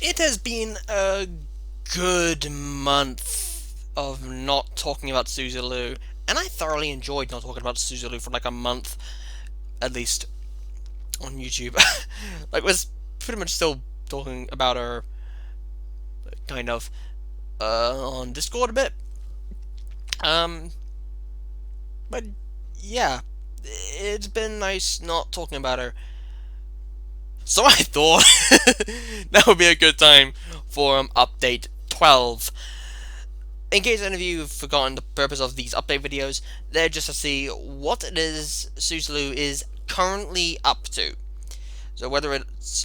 It has been a good month of not talking about Suzy, and I thoroughly enjoyed not talking about Suzy for like a month, at least, on YouTube. Like, was pretty much still talking about her, kind of, on Discord a bit. Um, but yeah, it's been nice not talking about her. So I thought that would be a good time for update 12. In case any of you have forgotten the purpose of these update videos, they're just to see what it is Suzalu is currently up to. So whether it's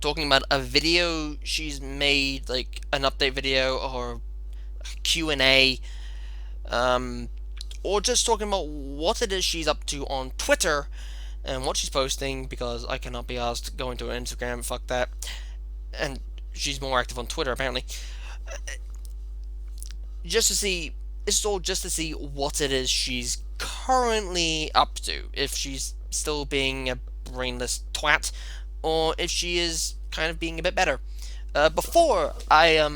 talking about a video she's made, like an update video or Q&A, or just talking about what it is she's up to on Twitter and what she's posting, because I cannot be asked going to her Instagram, fuck that. And she's more active on Twitter apparently. Just to see, it's all just to see what it is she's currently up to. If she's still being a brainless twat, or if she is kind of being a bit better. Before I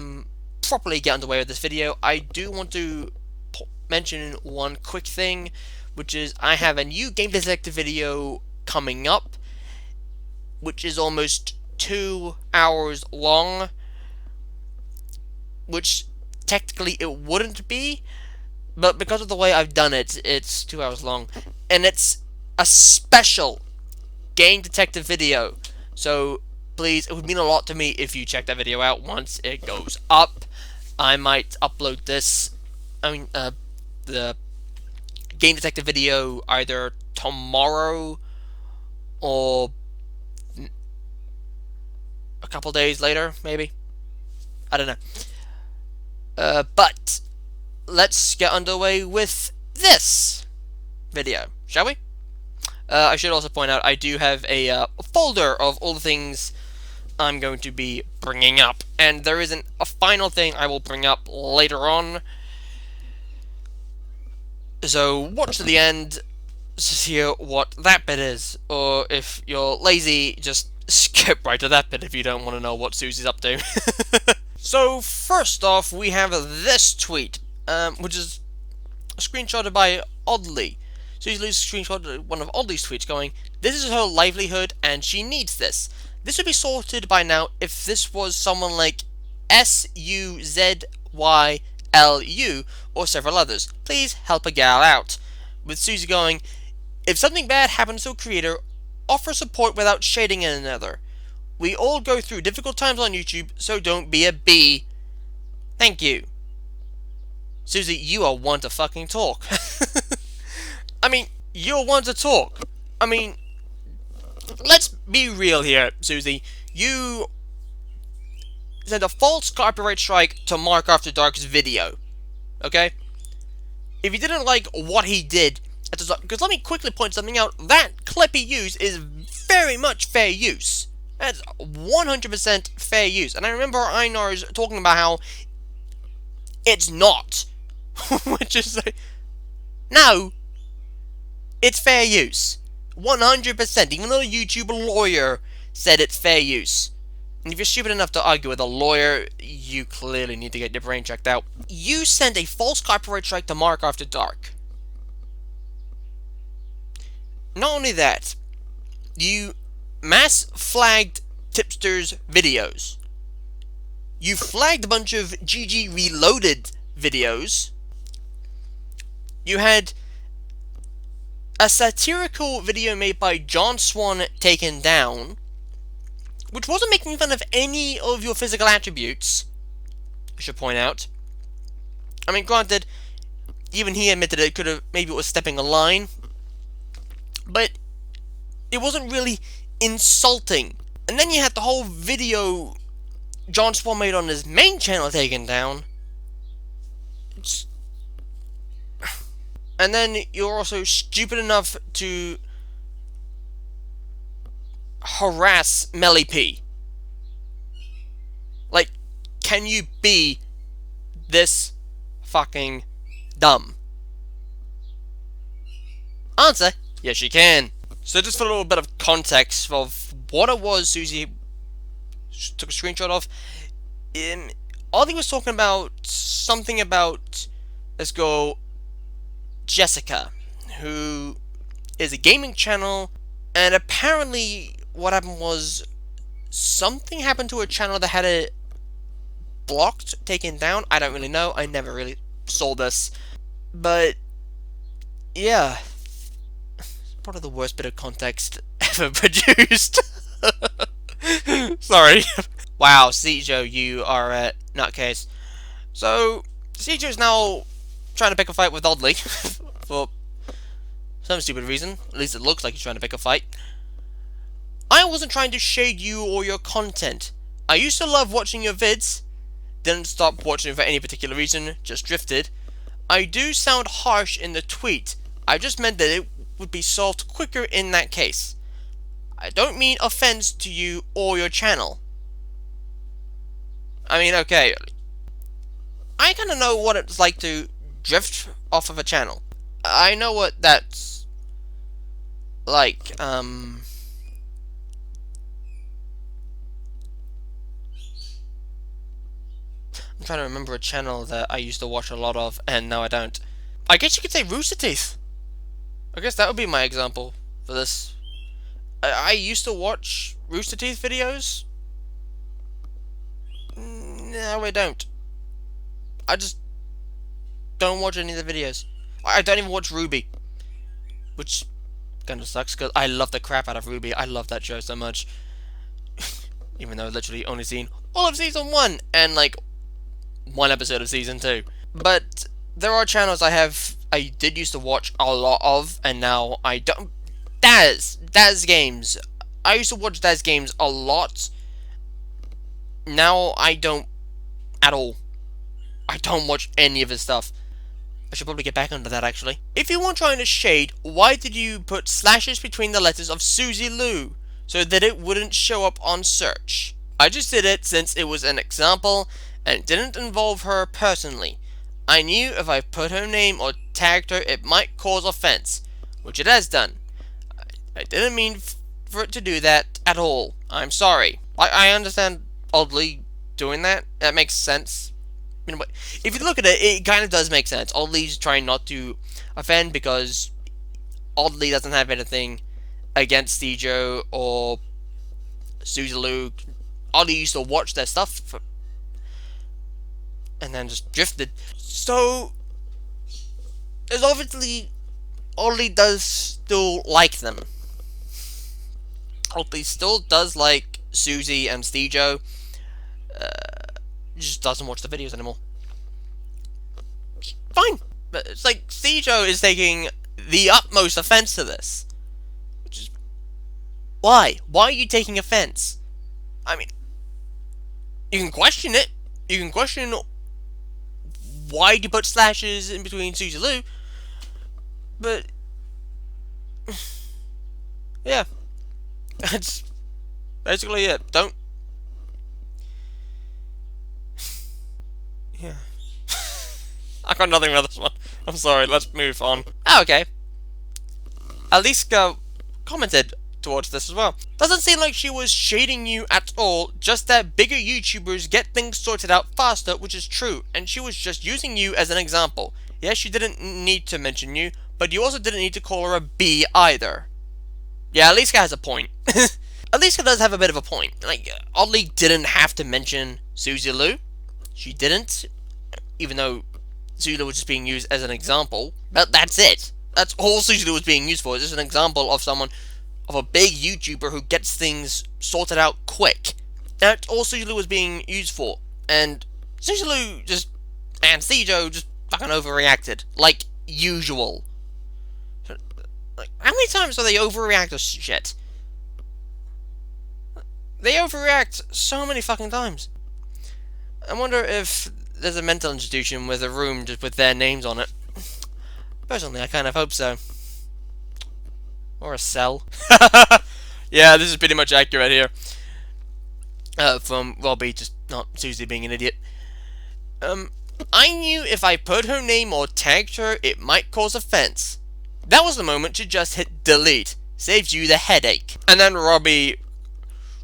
properly get underway with this video, I do want to mention one quick thing, which is I have a new Game Detective video coming up, which is almost 2 hours long, which technically it wouldn't be, but because of the way I've done it, it's 2 hours long, and it's a special Game Detective video. So please, it would mean a lot to me if you check that video out once it goes up. I might upload this, the Game Detective video either tomorrow or a couple days later, maybe. I don't know. But let's get underway with this video, shall we? I should also point out I do have a folder of all the things I'm going to be bringing up, and there isn't a final thing I will bring up later on. So watch to the end to hear what that bit is, or if you're lazy, just skip right to that bit if you don't want to know what Suzy's up to. So first off, we have this tweet, which is screenshotted by Oddly. Suzy screenshotted one of Oddly's tweets going, "This is her livelihood and she needs this. This would be sorted by now if this was someone like SUZYLU or several others. Please help a gal out." With Suzy going, "If something bad happens to a creator, offer support without shading another. We all go through difficult times on YouTube, so don't be a bee. Thank you." Suzy, you are one to fucking talk. I mean, you're one to talk. I mean, let's be real here, Suzy. You sent a false copyright strike to Mark After Dark's video. Okay? If you didn't like what he did, because let me quickly point something out. That clip he used is very much fair use. That's 100% fair use. And I remember Einar's talking about how it's not. Which is like, no, it's fair use. 100%. Even though a YouTube lawyer said it's fair use. And if you're stupid enough to argue with a lawyer, you clearly need to get your brain checked out. You sent a false copyright strike to Mark After Dark. Not only that, you mass flagged tipsters' videos. You flagged a bunch of GG Reloaded videos. You had a satirical video made by John Swan taken down, which wasn't making fun of any of your physical attributes, I should point out. I mean, granted, even he admitted it could have, maybe it was stepping a line, but it wasn't really insulting. And then you had the whole video John Swan made on his main channel taken down. And then you're also stupid enough to harass Melly P. Like, can you be this fucking dumb? Answer, yes you can. So just for a little bit of context of what it was Suzy took a screenshot of. Ollie was talking about something about, let's go, Jessica, who is a gaming channel, and apparently what happened was something happened to a channel that had it blocked, taken down. I don't really know. I never really saw this. But, yeah. It's probably the worst bit of context ever produced. Sorry. Wow, Seijo, you are a nutcase. So, Seijo's now trying to pick a fight with Oddly. For some stupid reason. At least it looks like he's trying to pick a fight. I wasn't trying to shade you or your content. I used to love watching your vids. Didn't stop watching for any particular reason, just drifted. I do sound harsh in the tweet. I just meant that it would be solved quicker in that case. I don't mean offense to you or your channel. I mean, okay. I kind of know what it's like to drift off of a channel. I know what that's like. I'm trying to remember a channel that I used to watch a lot of, and now I don't. I guess you could say Rooster Teeth. I guess that would be my example for this. I used to watch Rooster Teeth videos. No, I don't. I just don't watch any of the videos. I don't even watch Ruby. Which kind of sucks, because I love the crap out of Ruby. I love that show so much. Even though I've literally only seen all of Season 1 and, like, 1 episode of Season 2. But there are channels I did used to watch a lot of, and now I don't. Daz Games. I used to watch Daz Games a lot. Now I don't at all. I don't watch any of his stuff. I should probably get back onto that, actually. If you weren't trying to shade, why did you put slashes between the letters of Suzy Lou so that it wouldn't show up on search? I just did it since it was an example and it didn't involve her personally. I knew if I put her name or tagged her, it might cause offense, which it has done. I didn't mean for it to do that at all. I'm sorry. I understand Oddly doing that. That makes sense. You know, but if you look at it, it kind of does make sense. Oddly's trying not to offend because Oddly doesn't have anything against Seijo or Suzalu. Oddly used to watch their stuff and then just drifted. So, there's obviously Oddly does still like them. Oddly still does like Suzy and Seijo. Just doesn't watch the videos anymore. Fine. But it's like Seijo is taking the utmost offense to this. Which is... Why? Why are you taking offense? I mean, you can question it. You can question why you put slashes in between Suzy Lou. But... yeah. That's basically it. Don't... yeah. I got nothing with this one. I'm sorry, let's move on. Oh, okay. Aliska commented towards this as well. Doesn't seem like she was shading you at all, just that bigger YouTubers get things sorted out faster, which is true, and she was just using you as an example. Yes, she didn't need to mention you, but you also didn't need to call her a B either. Yeah, Aliska has a point. Aliska does have a bit of a point. Like, Oddly didn't have to mention Suzy Lou. She didn't, even though Suzy Lou was just being used as an example. But that's it. That's all Suzy Lou was being used for. It's just an example of someone, of a big YouTuber who gets things sorted out quick. That's all Suzy Lou was being used for. And Suzy Lou just, and Seijo just fucking overreacted. Like usual. Like, how many times do they overreact to shit? They overreact so many fucking times. I wonder if there's a mental institution with a room just with their names on it. Personally, I kind of hope so. Or a cell. Yeah, this is pretty much accurate here. From Robbie, just not Suzy being an idiot. I knew if I put her name or tagged her, it might cause offense. That was the moment to just hit delete. Saves you the headache. And then Robbie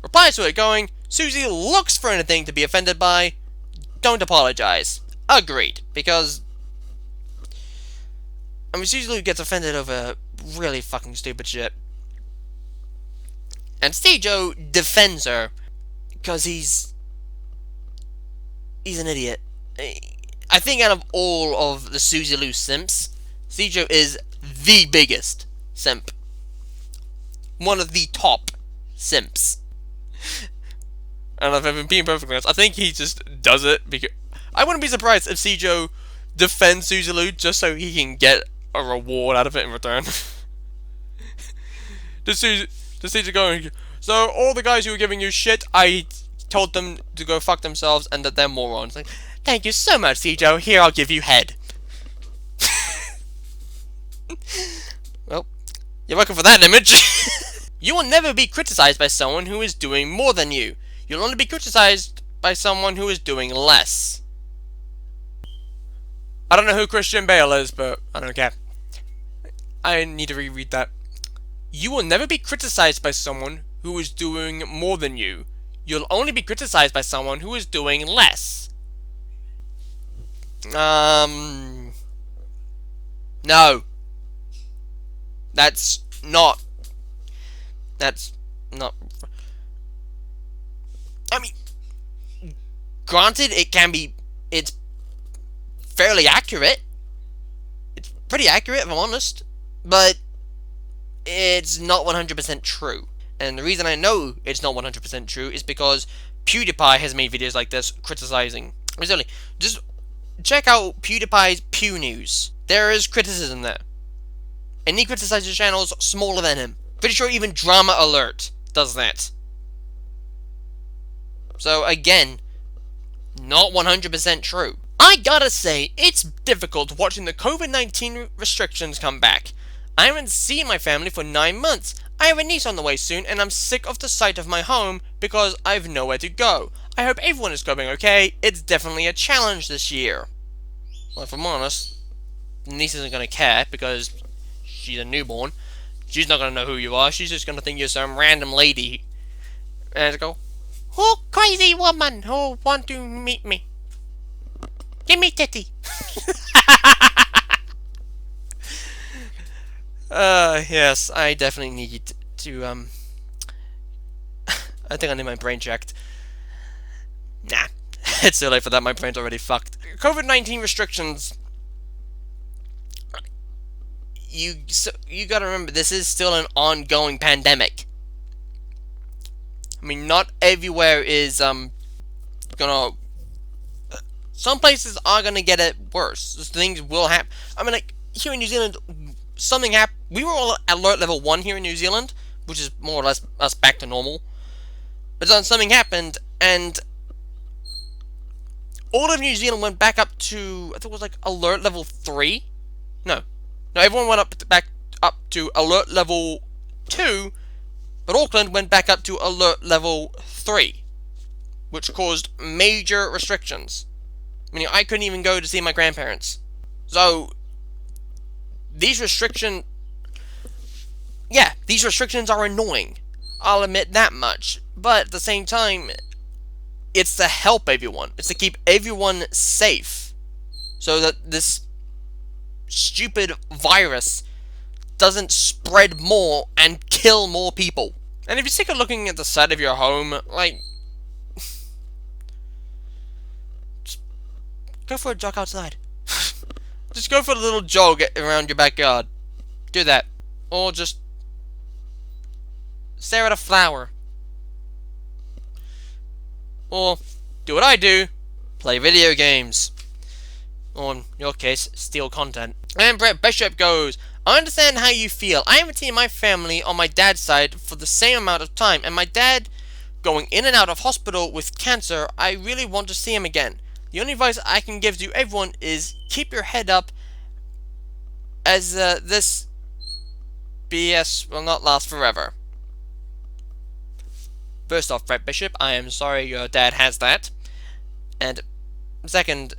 replies to it going, Suzy looks for anything to be offended by, don't apologize. Agreed, because I mean, Suzy gets offended over really fucking stupid shit. And Seijo defends her because he's an idiot. I think out of all of the Suzy Lu simps, Seijo is the biggest simp. One of the top simps. And if I'm being perfectly honest, I think he just does it because I wouldn't be surprised if Seijo defends Suzy Lu just so he can get a reward out of it in return. Does Seijo go, so all the guys who were giving you shit, I told them to go fuck themselves and that they're morons. Like, thank you so much, Seijo. Here, I'll give you head. Well, you're welcome for that image. You will never be criticized by someone who is doing more than you. You'll only be criticized by someone who is doing less. I don't know who Christian Bale is, but I don't care. I need to reread that. You will never be criticized by someone who is doing more than you. You'll only be criticized by someone who is doing less. No. That's not. I mean, granted, it's fairly accurate. It's pretty accurate, if I'm honest. But it's not 100% true. And the reason I know it's not 100% true is because PewDiePie has made videos like this criticizing. Really, just check out PewDiePie's Pew News. There is criticism there. And he criticizes channels smaller than him. Pretty sure even Drama Alert does that. So again, not 100% true. I gotta say, it's difficult watching the COVID-19 restrictions come back. I haven't seen my family for 9 months. I have a niece on the way soon, and I'm sick of the sight of my home because I've nowhere to go. I hope everyone is coping okay. It's definitely a challenge this year. Well, if I'm honest, the niece isn't gonna care because she's a newborn. She's not gonna know who you are. She's just gonna think you're some random lady. And go, who crazy woman who want to meet me? Give me titty. Yes, I definitely need to, I think I need my brain checked. Nah, it's too late for that, my brain's already fucked. COVID-19 restrictions. You gotta remember, this is still an ongoing pandemic. I mean, not everywhere is, gonna... Some places are gonna get it worse. Things will happen. I mean, like, here in New Zealand, something happened. We were all at alert level 1 here in New Zealand, which is more or less us back to normal. But then something happened, and all of New Zealand went back up to, I think it was like alert level 3? No, everyone went back up to alert level 2, but Auckland went back up to alert level 3, which caused major restrictions. Meaning I couldn't even go to see my grandparents. So, these restrictions are annoying. I'll admit that much. But at the same time, it's to help everyone. It's to keep everyone safe. So that this stupid virus doesn't spread more and kill more people. And if you're sick of looking at the side of your home, like, just go for a jog outside. Just go for a little jog around your backyard. Do that. Or just stare at a flower. Or do what I do, play video games. Or in your case, steal content. And Brett Bishop goes, I understand how you feel. I haven't seen my family on my dad's side for the same amount of time, and my dad going in and out of hospital with cancer, I really want to see him again. The only advice I can give to everyone is keep your head up, as this BS will not last forever. First off, Brett Bishop, I am sorry your dad has that. And second,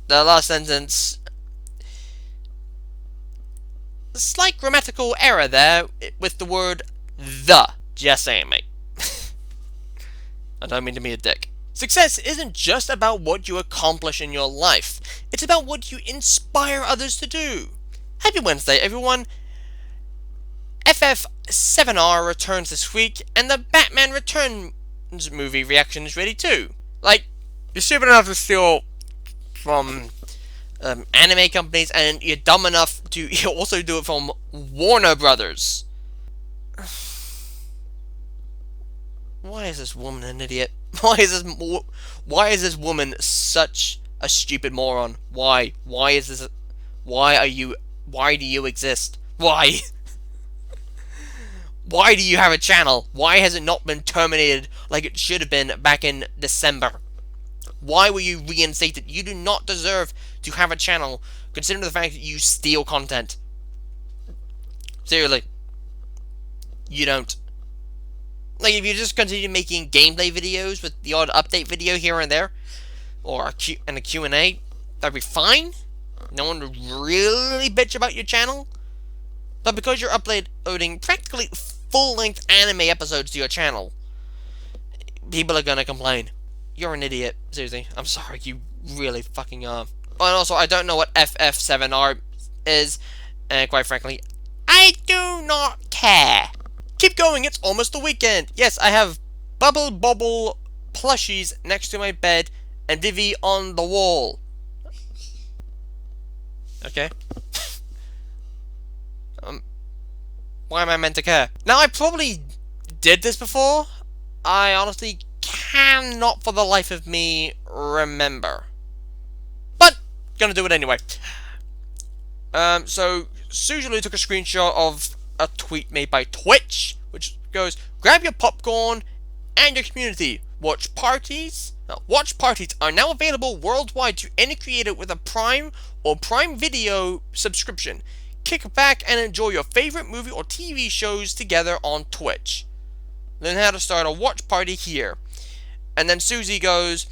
the last sentence, slight grammatical error there with the word the. Just saying, mate. I don't mean to be a dick. Success isn't just about what you accomplish in your life. It's about what you inspire others to do. Happy Wednesday, everyone. FF7R returns this week, and the Batman Returns movie reaction is ready too. Like, you're stupid enough to steal from anime companies, and you're dumb enough to also do it from Warner Brothers. Why is this woman an idiot? Why is this woman such a stupid moron? Why? Why is this? Why do you exist? Why? Why do you have a channel? Why has it not been terminated like it should have been back in December? Why were you reinstated? You do not deserve to have a channel, considering the fact that you steal content. Seriously. You don't. Like, if you just continue making gameplay videos with the odd update video here and there, or a Q&A, that'd be fine. No one would really bitch about your channel. But because you're uploading practically full-length anime episodes to your channel, people are gonna complain. You're an idiot, Suzy. I'm sorry, you really fucking are. Oh, and also, I don't know what FF7R is, and quite frankly, I do not care. Keep going, it's almost the weekend. Yes, I have Bubble Bobble plushies next to my bed and Vivi on the wall. Okay. Why am I meant to care? Now, I probably did this before. I honestly cannot for the life of me remember. But, gonna do it anyway. So, Suzy took a screenshot of a tweet made by Twitch, which goes, grab your popcorn and your community. Watch parties are now available worldwide to any creator with a Prime or Prime Video subscription. Kick back and enjoy your favorite movie or TV shows together on Twitch. Learn how to start a watch party here. And then Suzy goes,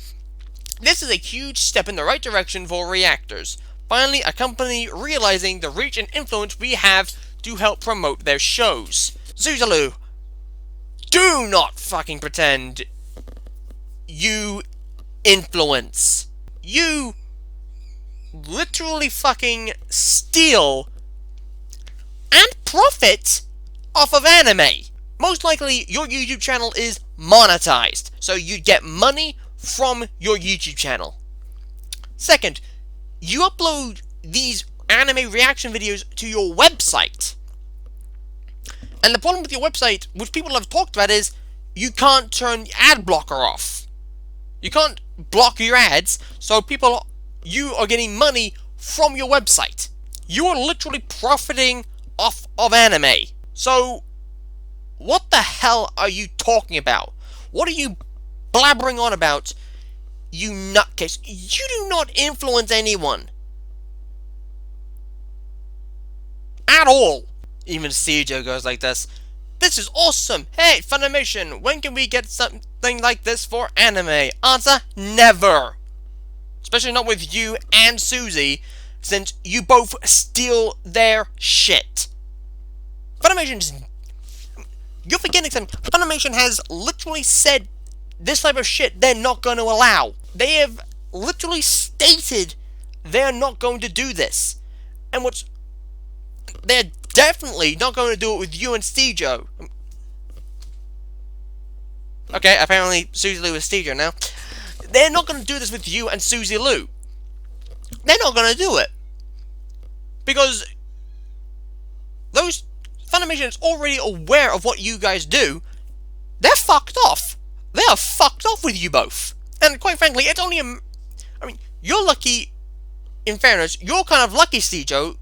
this is a huge step in the right direction for reactors. Finally, a company realizing the reach and influence we have to help promote their shows. Suzy, do not fucking pretend you influence. You literally fucking steal and profit off of anime. Most likely, your YouTube channel is monetized, so you get money from your YouTube channel. Second, you upload these anime reaction videos to your website. And the problem with your website, which people have talked about, is you can't turn the ad blocker off. You can't block your ads, so you are getting money from your website. You are literally profiting off of anime. So, what the hell are you talking about? What are you blabbering on about, you nutcase? You do not influence anyone. At all. Even Seijo goes like this. This is awesome! Hey, Funimation, when can we get something like this for anime? Answer, never. Especially not with you and Suzy, since you both steal their shit. You're forgetting something. Funimation has literally said this type of shit they're not going to allow. They have literally stated they're not going to do this. And they're definitely not going to do it with you and Seijo. Okay, apparently Suzy is Seijo now. They're not going to do this with you and Suzy. They're not going to do it. Because Funimation is already aware of what you guys do. They're fucked off. They are fucked off with you both. And quite frankly, it's only you're lucky, in fairness, you're kind of lucky, Seijo.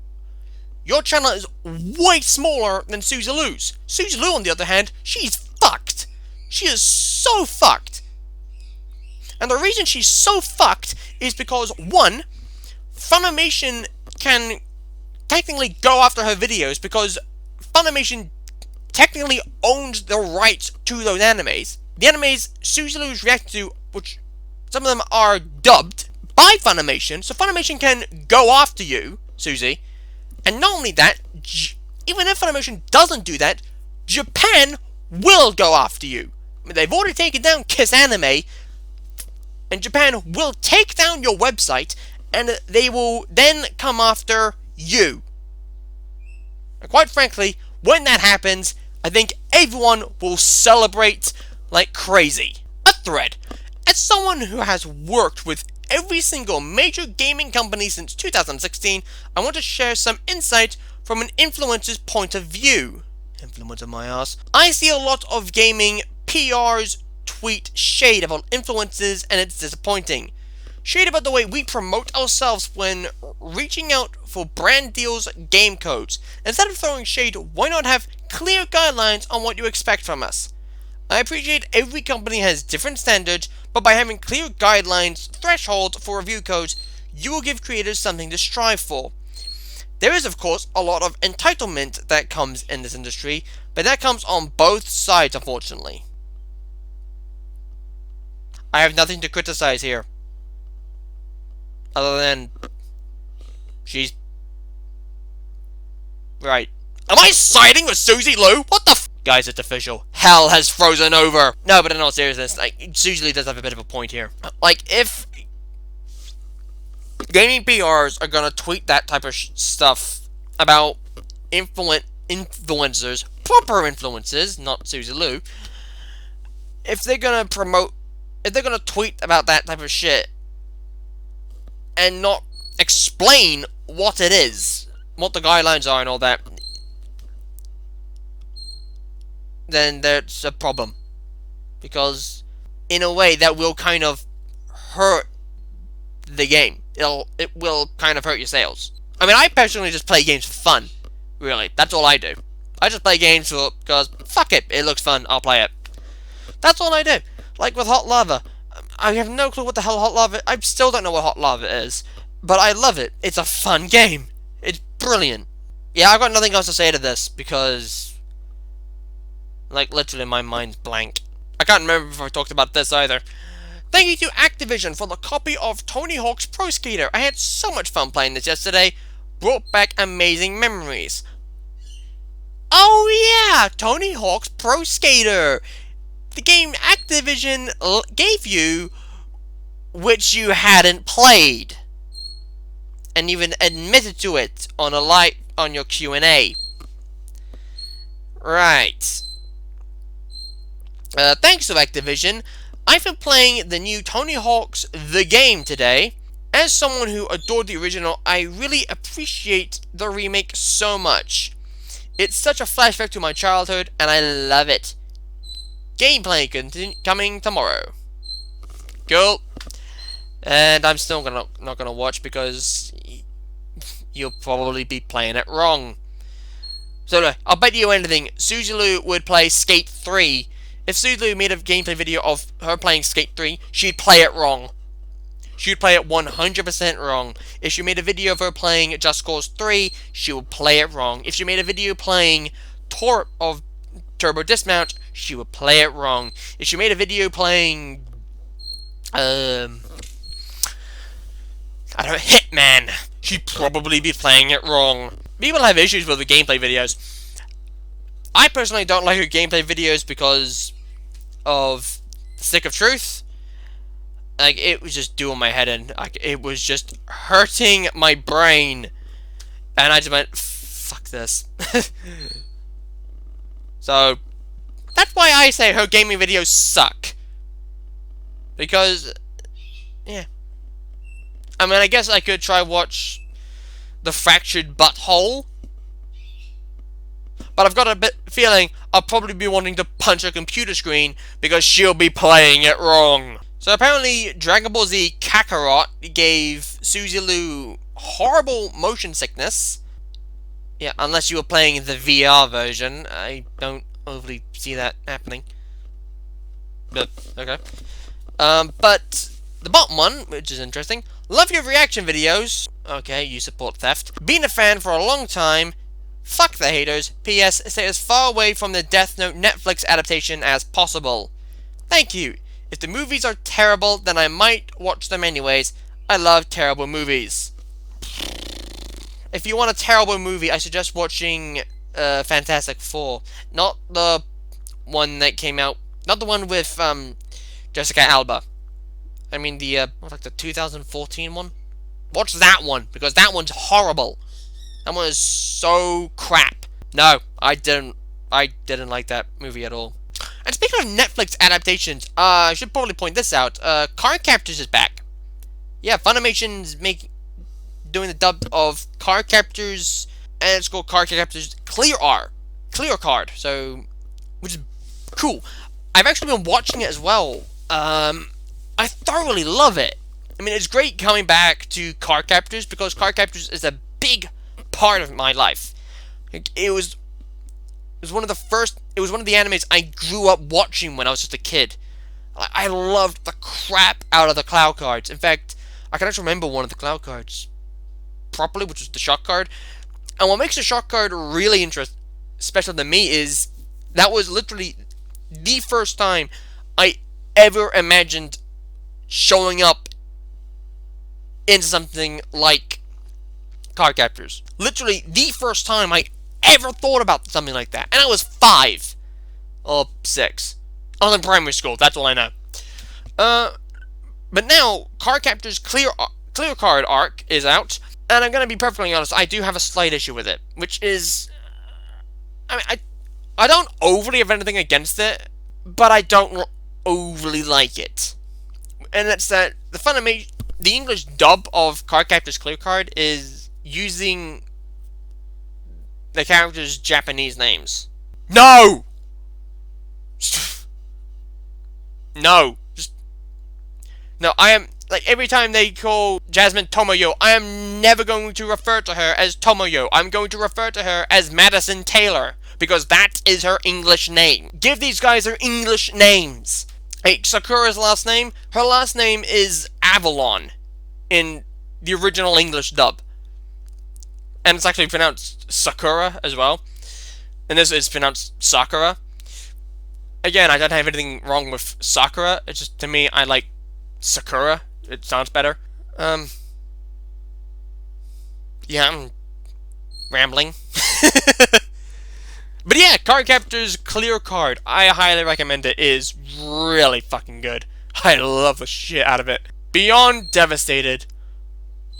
Your channel is way smaller than Suzy Lou's. Suzy Lou, on the other hand, she's fucked. She is so fucked. And the reason she's so fucked is because, one, Funimation can technically go after her videos because Funimation technically owns the rights to those animes. The animes Suzy Lou's reacted to, which some of them are dubbed by Funimation, so Funimation can go after you, Suzy. And not only that, even if Funimation doesn't do that, Japan will go after you. They've already taken down Kiss Anime, and Japan will take down your website, and they will then come after you. And quite frankly, when that happens, I think everyone will celebrate like crazy. A thread. As someone who has worked with every single major gaming company since 2016, I want to share some insight from an influencer's point of view. Influencer my ass. I see a lot of gaming PRs tweet shade about influencers, and it's disappointing. Shade about the way we promote ourselves when reaching out for brand deals, game codes. Instead of throwing shade, why not have clear guidelines on what you expect from us? I appreciate every company has different standards, but by having clear guidelines, thresholds for review codes, you will give creators something to strive for. There is, of course, a lot of entitlement that comes in this industry, but that comes on both sides, unfortunately. I have nothing to criticize here. Other than... she's... right. Am I siding with Suzy Lou? What the f... Guys, it's official. Hell has frozen over. No, but in all seriousness, like, Suzy Lou does have a bit of a point here. Like, if... gaming PRs are gonna tweet that type of stuff about influencers, proper influencers, not Suzy Lou, if they're gonna tweet about that type of shit and not explain what it is, what the guidelines are and all that, then there's a problem. Because, in a way, that will kind of hurt the game. It will kind of hurt your sales. I mean, I personally just play games for fun. Really, that's all I do. I just play games because, fuck it, it looks fun, I'll play it. That's all I do. Like with Hot Lava. I have no clue what the hell Hot Lava is. I still don't know what Hot Lava is. But I love it. It's a fun game. It's brilliant. Yeah, I've got nothing else to say to this because... like, literally my mind's blank. I can't remember if I talked about this either. Thank you to Activision for the copy of Tony Hawk's Pro Skater. I had so much fun playing this yesterday. Brought back amazing memories. Oh yeah! Tony Hawk's Pro Skater! The game Activision gave you, which you hadn't played. And even admitted to it on your Q&A. Right. Thanks to Activision, I've been playing the new Tony Hawk's The Game today. As someone who adored the original, I really appreciate the remake so much. It's such a flashback to my childhood, and I love it. Gameplay coming tomorrow. Cool. And I'm still not gonna watch because you'll probably be playing it wrong. So I'll bet you anything, Suzy Lou would play Skate 3. If Suzy Lou made a gameplay video of her playing Skate 3, she'd play it wrong. She'd play it 100% wrong. If she made a video of her playing Just Cause 3, she would play it wrong. If she made a video playing Turbo Dismount, she would play it wrong. If she made a video playing... I don't know, Hitman, she'd probably be playing it wrong. People have issues with the gameplay videos. I personally don't like her gameplay videos because of Stick of Truth. Like, it was just doing my head in. Like, it was just hurting my brain. And I just went, fuck this. So, that's why I say her gaming videos suck. Because, yeah. I mean, I guess I could try watch The Fractured Butthole. But I've got a feeling I'll probably be wanting to punch a computer screen because she'll be playing it wrong. So apparently Dragon Ball Z Kakarot gave Suzy Lou horrible motion sickness. Yeah, unless you were playing the VR version. I don't overly see that happening. But, okay. But the bottom one, which is interesting. Love your reaction videos. Okay, you support theft. Been a fan for a long time. Fuck the haters. P.S. Stay as far away from the Death Note Netflix adaptation as possible. Thank you. If the movies are terrible, then I might watch them anyways. I love terrible movies. If you want a terrible movie, I suggest watching Fantastic Four. Not the one that came out Not the one with Jessica Alba. I mean like the 2014 one. Watch that one because that one's horrible. That one is so crap. No, I didn't. I didn't like that movie at all. And speaking of Netflix adaptations, I should probably point this out. Card Captors is back. Yeah, Funimation's doing the dub of Card Captors, and it's called Card Captors Clear Card. So, which is cool. I've actually been watching it as well. I thoroughly love it. I mean, it's great coming back to Card Captors because Card Captors is a big part of my life. It was one of the first. It was one of the animes I grew up watching when I was just a kid. I loved the crap out of the Cloud cards. In fact, I can actually remember one of the Cloud cards properly, which was the Shock card. And what makes the Shock card really special to me is that was literally the first time I ever imagined showing up in something like Card Captors. Literally the first time I ever thought about something like that. And I was 5 or 6. I was in primary school, that's all I know. But now, Card Captors Clear Card Arc is out, and I'm going to be perfectly honest, I do have a slight issue with it, which is, I mean, I don't overly have anything against it, but I don't overly like it. And it's that the English dub of Card Captors Clear Card is using the characters' Japanese names. No! No. No, I am, like, every time they call Jasmine Tomoyo, I am never going to refer to her as Tomoyo. I'm going to refer to her as Madison Taylor, because that is her English name. Give these guys their English names. Hey, Sakura's last name? Her last name is Avalon in the original English dub. And it's actually pronounced Sakura as well. And this is pronounced Sakura. Again, I don't have anything wrong with Sakura. It's just, to me, I like Sakura. It sounds better. Yeah, I'm rambling. But yeah, Card Captors Clear Card. I highly recommend it. It is really fucking good. I love the shit out of it. Beyond devastated.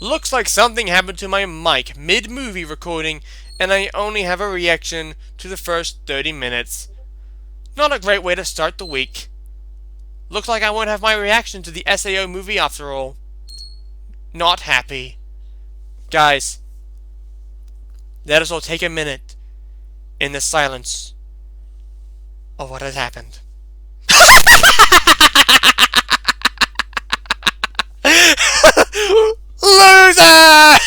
Looks like something happened to my mic mid-movie recording, and I only have a reaction to the first 30 minutes. Not a great way to start the week. Looks like I won't have my reaction to the SAO movie after all. Not happy. Guys, let us all take a minute in the silence of what has happened. Loser!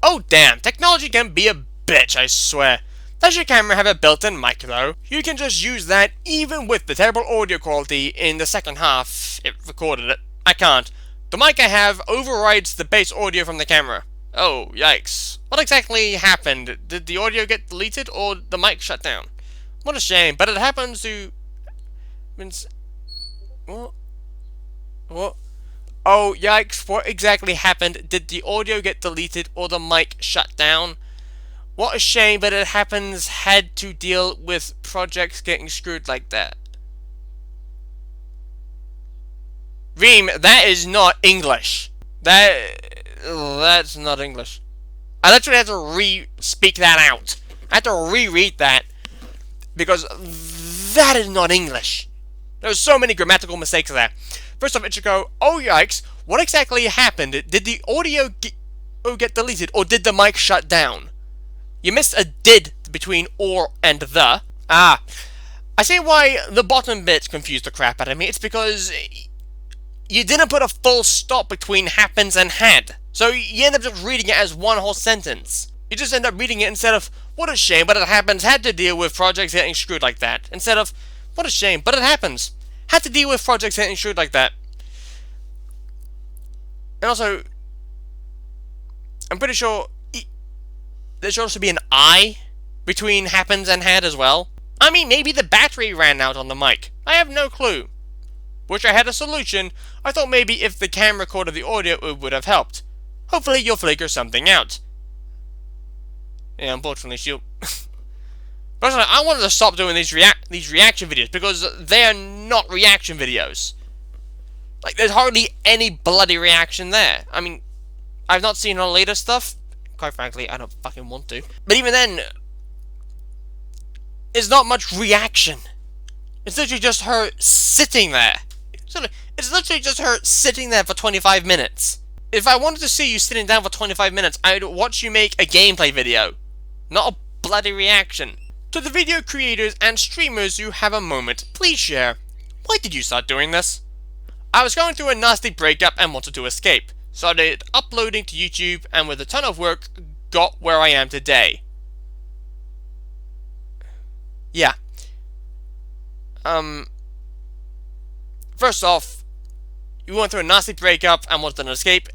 Oh damn, technology can be a bitch, I swear. Does your camera have a built-in mic though? You can just use that even with the terrible audio quality in the second half it recorded it. I can't. The mic I have overrides the base audio from the camera. Oh, yikes. What exactly happened? Did the audio get deleted or the mic shut down? What a shame, but it happens to... What? What? Oh, yikes, what exactly happened? Did the audio get deleted or the mic shut down? What a shame, but it happens. Had to deal with projects getting screwed like that. Reem, that is not English. That's not English. I literally had to re-speak that out. I had to reread that. Because that is not English. There's so many grammatical mistakes there. First off, Ichiko, oh yikes, what exactly happened? Did the audio get deleted or did the mic shut down? You missed a did between or and the. Ah, I see why the bottom bit confused the crap out of me. It's because you didn't put a full stop between happens and had. So you end up just reading it as one whole sentence. You just end up reading it instead of, what a shame, but it happens, had to deal with projects getting screwed like that. Instead of, what a shame, but it happens. Had to deal with projects getting screwed like that. And also, I'm pretty sure there should also be an I between happens and had as well. I mean, maybe the battery ran out on the mic. I have no clue. Wish I had a solution. I thought maybe if the camera recorded the audio, it would have helped. Hopefully you'll figure something out. Yeah, unfortunately she'll... Personally, I wanted to stop doing these reaction videos because they are not reaction videos. Like, there's hardly any bloody reaction there. I mean, I've not seen her later stuff. Quite frankly, I don't fucking want to. But even then, it's not much reaction. It's literally just her sitting there. It's literally just her sitting there for 25 minutes. If I wanted to see you sitting down for 25 minutes, I'd watch you make a gameplay video. Not a bloody reaction. To the video creators and streamers who have a moment, please share. Why did you start doing this? I was going through a nasty breakup and wanted to escape. Started uploading to YouTube and with a ton of work, got where I am today. Yeah. First off, you went through a nasty breakup and wanted an escape.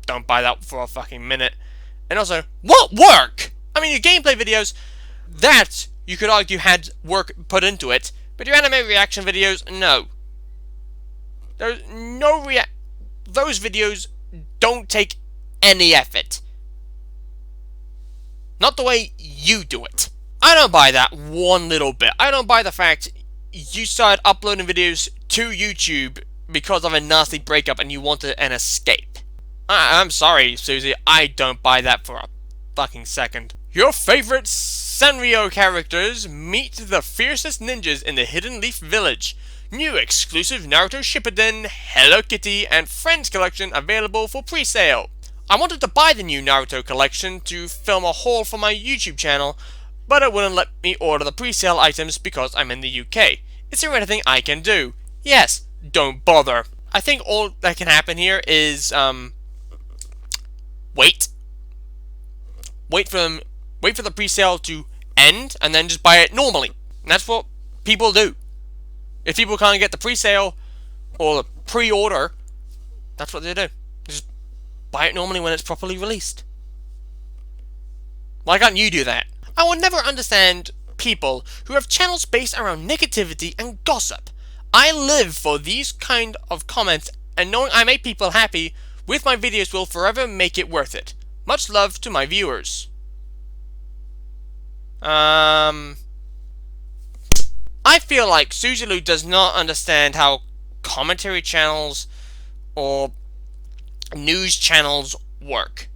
Don't buy that for a fucking minute. And also, what work? I mean, your gameplay videos, that you could argue had work put into it, but your anime reaction videos, no. There's no those videos don't take any effort. Not the way you do it. I don't buy that one little bit. I don't buy the fact you started uploading videos to YouTube because of a nasty breakup and you wanted an escape. I'm sorry, Suzy, I don't buy that for a fucking second. Your favorite Sanrio characters meet the fiercest ninjas in the Hidden Leaf Village. New exclusive Naruto Shippuden, Hello Kitty, and Friends collection available for pre-sale. I wanted to buy the new Naruto collection to film a haul for my YouTube channel, but it wouldn't let me order the pre-sale items because I'm in the UK. Is there anything I can do? Yes, don't bother. I think all that can happen here is, wait. Wait for the pre-sale to end, and then just buy it normally. And that's what people do. If people can't get the pre-sale or the pre-order, that's what they do. They just buy it normally when it's properly released. Why can't you do that? I will never understand people who have channels based around negativity and gossip. I live for these kind of comments, and knowing I make people happy with my videos will forever make it worth it. Much love to my viewers. I feel like Suzy does not understand how commentary channels or news channels work.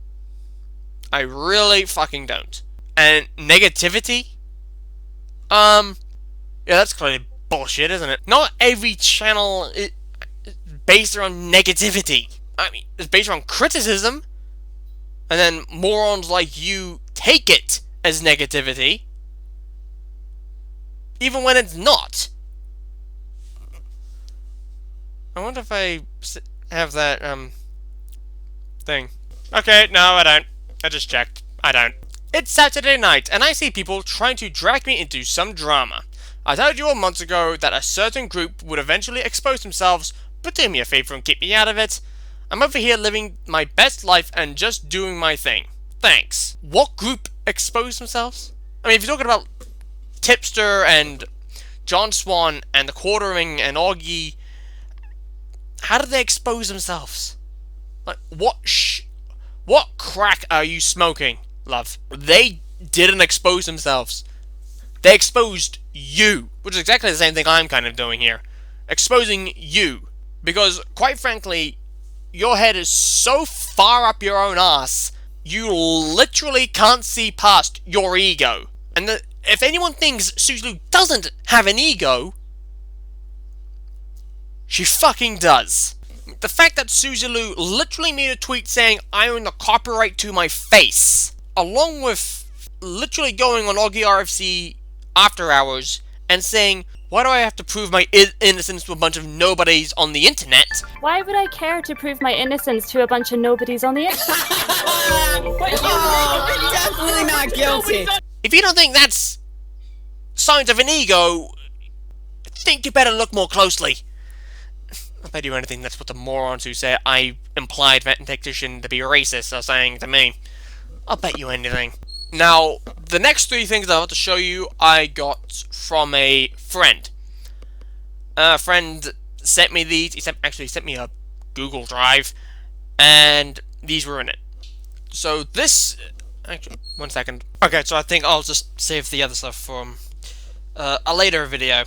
I really fucking don't. And negativity? Yeah, that's clearly bullshit, isn't it? Not every channel is based around negativity. I mean, it's based around criticism, and then morons like you take it as negativity, even when it's not. I wonder if I have that, thing. Okay, no, I don't. I just checked. I don't. It's Saturday night, and I see people trying to drag me into some drama. I told you all months ago that a certain group would eventually expose themselves, but do me a favor and keep me out of it. I'm over here living my best life and just doing my thing. Thanks. What group exposed themselves? I mean, if you're talking about Tipster and John Swan and the Quartering and Augie, how did they expose themselves? Like, what crack are you smoking, love? They didn't expose themselves. They exposed you, which is exactly the same thing I'm kind of doing here. Exposing you. Because, quite frankly, your head is so far up your own ass, you literally can't see past your ego. And if anyone thinks Suzy doesn't have an ego, she fucking does. The fact that Suzy literally made a tweet saying, I own the copyright to my face, along with literally going on Augie RFC after hours and saying, why do I have to prove my innocence to a bunch of nobodies on the internet? Why would I care to prove my innocence to a bunch of nobodies on the internet? Oh, definitely not guilty. If you don't think that's signs of an ego, I think you better look more closely. I'll bet you anything that's what the morons who say I implied Vent Tactician to be racist are saying to me. I'll bet you anything. Now, the next three things I want to show you, I got from a friend. A friend sent me these. He actually sent me a Google Drive, and these were in it. So this Actually, 1 second. Okay, so I think I'll just save the other stuff from a later video.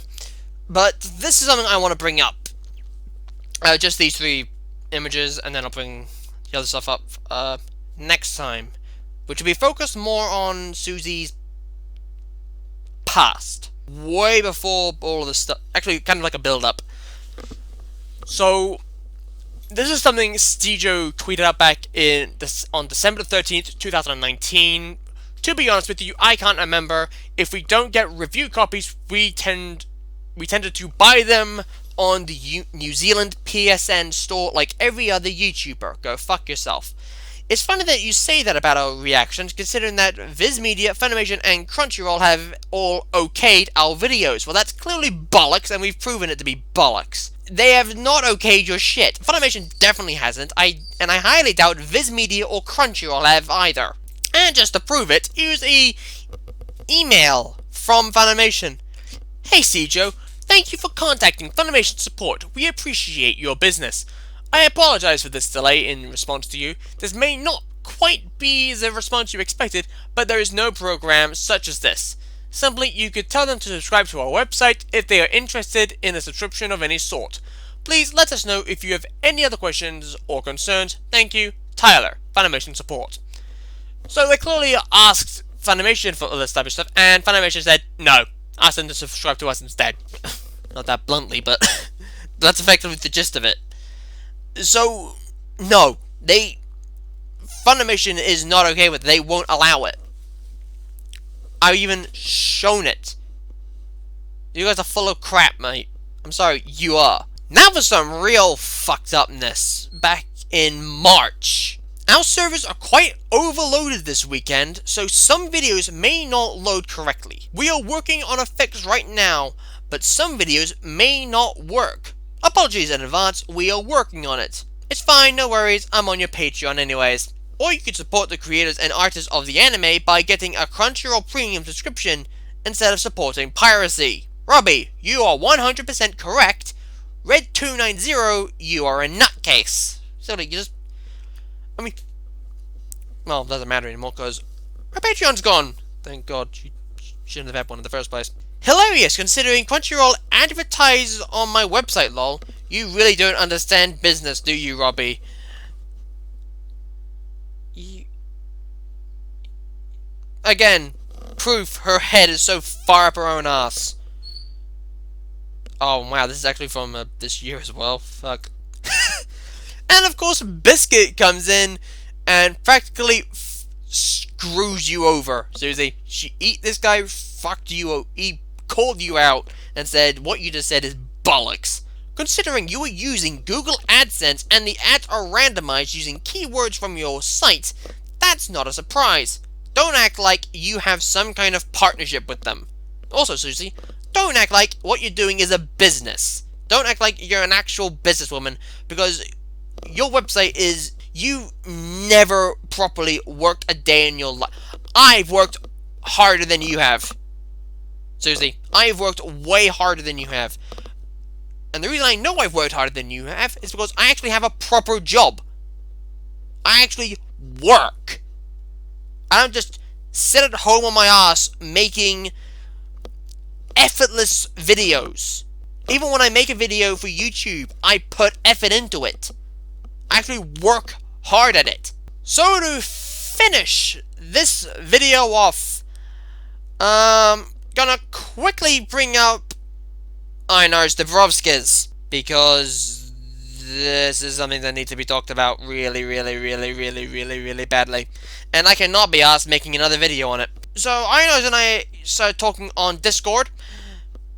But this is something I want to bring up. Just these 3 images, and then I'll bring the other stuff up next time, which will be focused more on Suzy's past, way before all of this stuff. Actually, kind of like a build-up. So, this is something Stejo tweeted out back on December 13th, 2019. To be honest with you, I can't remember. If we don't get review copies, we tended to buy them on the New Zealand PSN store like every other YouTuber. Go fuck yourself. It's funny that you say that about our reactions, considering that Viz Media, Funimation, and Crunchyroll have all okayed our videos. Well, that's clearly bollocks, and we've proven it to be bollocks. They have not okayed your shit. Funimation definitely hasn't, and I highly doubt Viz Media or Crunchyroll have either. And just to prove it, here's a email from Funimation. Hey Cjo, thank you for contacting Funimation Support. We appreciate your business. I apologize for this delay in response to you. This may not quite be the response you expected, but there is no program such as this. Simply, you could tell them to subscribe to our website if they are interested in a subscription of any sort. Please let us know if you have any other questions or concerns. Thank you, Tyler, Funimation Support. So they clearly asked Funimation for all this type of stuff, and Funimation said, no, ask them to subscribe to us instead. Not that bluntly, but that's effectively the gist of it. So, no, Funimation is not okay with it. They won't allow it. I've even shown it. You guys are full of crap, mate. I'm sorry, you are. Now for some real fucked upness. Back in March, our servers are quite overloaded this weekend, so some videos may not load correctly. We are working on a fix right now, but some videos may not work. Apologies in advance, we are working on it. It's fine, no worries, I'm on your Patreon anyways. Or you could support the creators and artists of the anime by getting a Crunchyroll premium subscription instead of supporting piracy. Robbie, you are 100% correct. Red290, you are a nutcase. So you just... well, it doesn't matter anymore because her Patreon's gone. Thank God, she shouldn't have had one in the first place. Hilarious, considering Crunchyroll advertises on my website, lol. You really don't understand business, do you, Robbie? Again, proof her head is so far up her own ass. Oh, wow, this is actually from this year as well. Fuck. And of course, Biscuit comes in and practically screws you over, Suzy. This guy fucked you, he called you out and said what you just said is bollocks. Considering you are using Google AdSense and the ads are randomized using keywords from your site, that's not a surprise. Don't act like you have some kind of partnership with them. Also, Suzy, don't act like what you're doing is a business. Don't act like you're an actual businesswoman, because your website is... you never properly worked a day in your life. I've worked harder than you have. Suzy, I've worked way harder than you have. And the reason I know I've worked harder than you have is because I actually have a proper job. I actually work. I don't just sit at home on my ass making effortless videos. Even when I make a video for YouTube, I put effort into it. I actually work hard at it. So to finish this video off, gonna quickly bring up Einar's Dubrovskis, because this is something that needs to be talked about really badly. And I cannot be asked making another video on it. So Einar's and I started talking on Discord,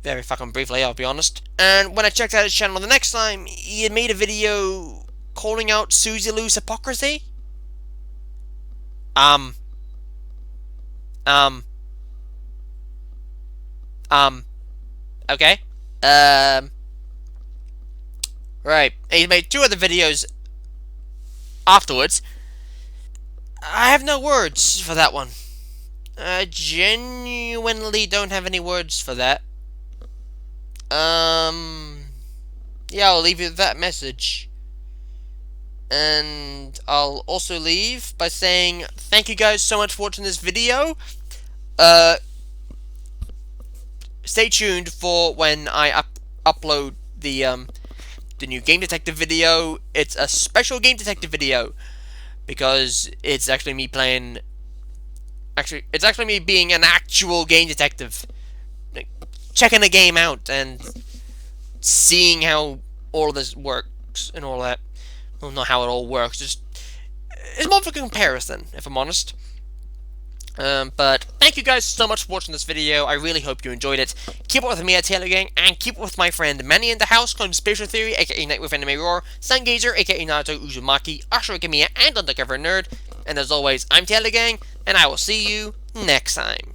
very fucking briefly, I'll be honest. And when I checked out his channel the next time, he had made a video calling out Suzy Lou's hypocrisy. Okay. Right. He made 2 other videos afterwards. I have no words for that one. I genuinely don't have any words for that. Yeah, I'll leave you with that message. And I'll also leave by saying thank you guys so much for watching this video. Uh, Stay tuned for when I upload the new Game Detective video. It's a special Game Detective video because it's actually me playing. Actually, it's actually me being an actual game detective, like, checking the game out and seeing how all of this works and all that. Well, not how it all works. Just it's more of a comparison, if I'm honest. But thank you guys so much for watching this video. I really hope you enjoyed it. Keep it with me at Taylor Gang, and keep it with my friend Manny in the House, Conspiracy Theory, aka Night with Anime Roar, Sungazer, aka Naruto Uzumaki, Ashura Kamiya, and Undercover Nerd. And as always, I'm Taylor Gang, and I will see you next time.